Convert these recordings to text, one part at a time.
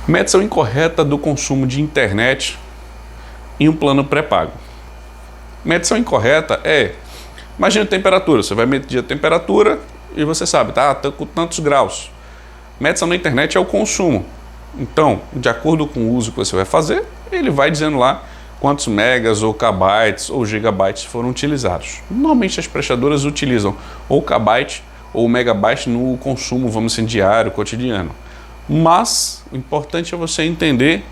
Medição incorreta do consumo de internet em um plano pré-pago. Medição incorreta imagina a temperatura, você vai medir a temperatura e você sabe, tá com tantos graus. Medição na internet é o consumo. Então, de acordo com o uso que você vai fazer, ele vai dizendo lá quantos megas ou kbytes ou gigabytes foram utilizados. Normalmente as prestadoras utilizam ou kbyte ou megabyte no consumo, vamos dizer, diário, cotidiano. Mas o importante é você entender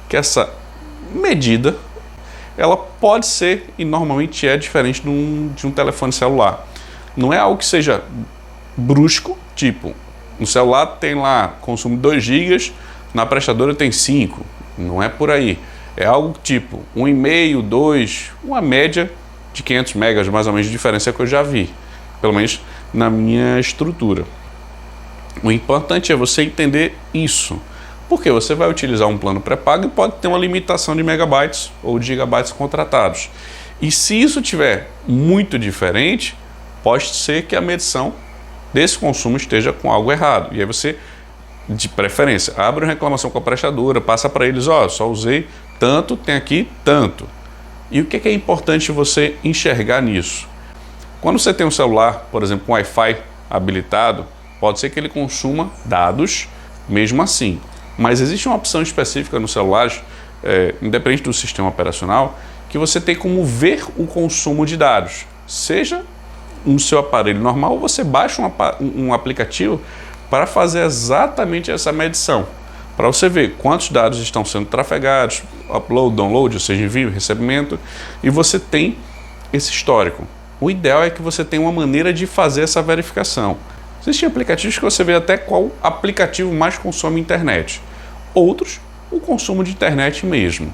que essa medida ela pode ser e normalmente é diferente de um telefone celular. Não é algo que seja brusco, tipo, no celular tem lá consumo de 2 GB, na prestadora tem 5. Não é por aí. É algo tipo 1,5, 2, uma média de 500 megas mais ou menos de diferença que eu já vi, pelo menos na minha estrutura. O importante é você entender isso, porque você vai utilizar um plano pré-pago e pode ter uma limitação de megabytes ou de gigabytes contratados. E se isso tiver muito diferente, pode ser que a medição desse consumo esteja com algo errado. E aí você, de preferência, abre uma reclamação com a prestadora, passa para eles, só usei tanto, tem aqui tanto. E o que é importante você enxergar nisso? Quando você tem um celular, por exemplo, com Wi-Fi habilitado, pode ser que ele consuma dados mesmo assim. Mas existe uma opção específica nos celulares, independente do sistema operacional, que você tem como ver o consumo de dados. Seja no seu aparelho normal ou você baixa um aplicativo para fazer exatamente essa medição. Para você ver quantos dados estão sendo trafegados, upload, download, ou seja, envio, recebimento, e você tem esse histórico. O ideal é que você tenha uma maneira de fazer essa verificação. Existem aplicativos que você vê até qual aplicativo mais consome internet. Outros, o consumo de internet mesmo.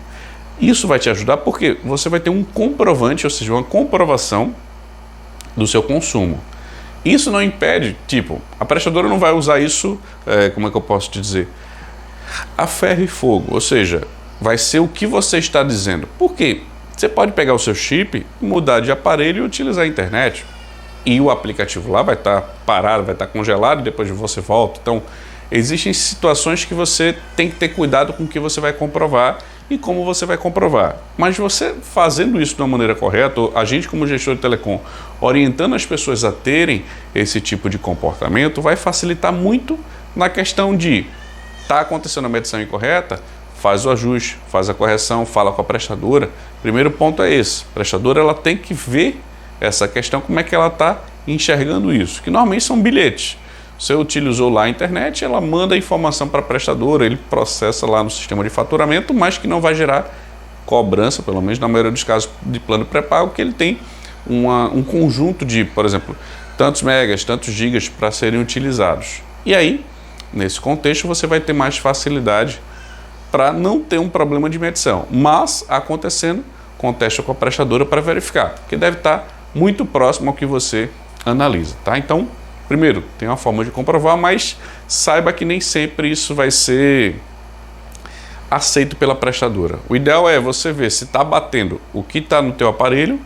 Isso vai te ajudar porque você vai ter um comprovante, ou seja, uma comprovação do seu consumo. Isso não impede, a prestadora não vai usar isso, como é que eu posso te dizer? A ferro e fogo, ou seja, vai ser o que você está dizendo. Por quê? Você pode pegar o seu chip, mudar de aparelho e utilizar a internet. E o aplicativo lá vai estar parado, vai estar congelado e depois você volta. Então, existem situações que você tem que ter cuidado com o que você vai comprovar e como você vai comprovar. Mas você fazendo isso de uma maneira correta, a gente como gestor de telecom, orientando as pessoas a terem esse tipo de comportamento, vai facilitar muito na questão de está acontecendo a medição incorreta, faz o ajuste, faz a correção, fala com a prestadora. Primeiro ponto é esse, a prestadora ela tem que ver essa questão, como é que ela está enxergando isso, que normalmente são bilhetes. Você utilizou lá a internet, ela manda a informação para a prestadora, ele processa lá no sistema de faturamento, mas que não vai gerar cobrança, pelo menos na maioria dos casos de plano pré-pago, que ele tem um conjunto de, por exemplo, tantos megas, tantos gigas para serem utilizados. E aí, nesse contexto, você vai ter mais facilidade para não ter um problema de medição. Mas, acontecendo, contesta com a prestadora para verificar, porque deve estar muito próximo ao que você analisa, tá? Então, primeiro, tem uma forma de comprovar, mas saiba que nem sempre isso vai ser aceito pela prestadora. O ideal é você ver se está batendo o que está no teu aparelho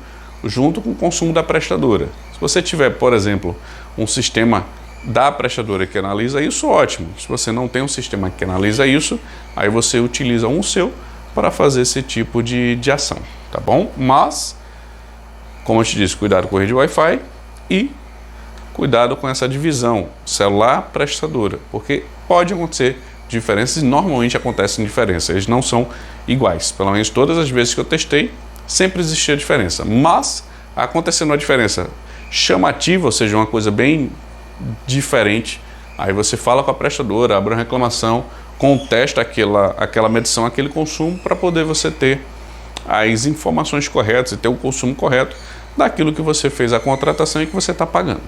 junto com o consumo da prestadora. Se você tiver, por exemplo, um sistema da prestadora que analisa isso, ótimo. Se você não tem um sistema que analisa isso, aí você utiliza um seu para fazer esse tipo de ação, tá bom? Mas, como eu te disse, cuidado com a rede Wi-Fi e cuidado com essa divisão celular-prestadora, porque pode acontecer diferenças e normalmente acontecem diferenças, eles não são iguais. Pelo menos todas as vezes que eu testei, sempre existia diferença, mas acontecendo uma diferença chamativa, ou seja, uma coisa bem diferente, aí você fala com a prestadora, abre uma reclamação, contesta aquela medição, aquele consumo, para poder você ter as informações corretas e ter o consumo correto daquilo que você fez a contratação e que você está pagando.